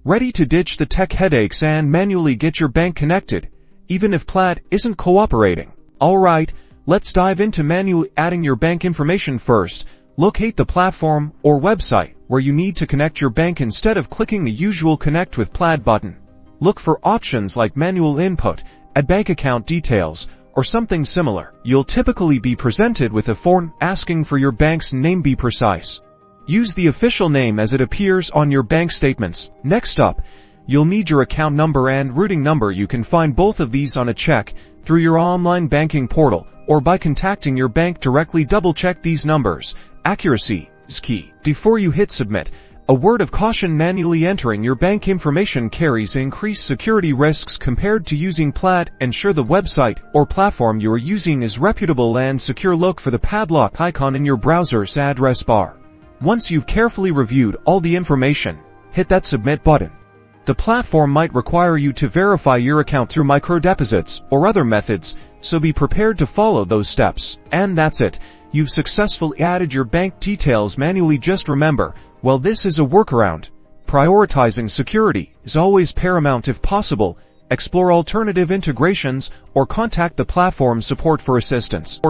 Ready to ditch the tech headaches and manually get your bank connected, even if Plaid isn't cooperating? Alright, let's dive into manually adding your bank information first. Locate the platform or website where you need to connect your bank instead of clicking the usual Connect with Plaid button. Look for options like manual input, add bank account details, or something similar. You'll typically be presented with a form asking for your bank's name. Be precise. Use the official name as it appears on your bank statements. Next up, you'll need your account number and routing number. You can find both of these on a check through your online banking portal or by contacting your bank directly. Double-check these numbers. Accuracy is key. Before you hit submit, a word of caution: manually entering your bank information carries increased security risks compared to using Plaid. Ensure the website or platform you are using is reputable and secure. Look for the padlock icon in your browser's address bar. Once you've carefully reviewed all the information, hit that submit button. The platform might require you to verify your account through microdeposits or other methods, so be prepared to follow those steps. And that's it. You've successfully added your bank details manually. Just remember, while this is a workaround, prioritizing security is always paramount. If possible, explore alternative integrations or contact the platform support for assistance.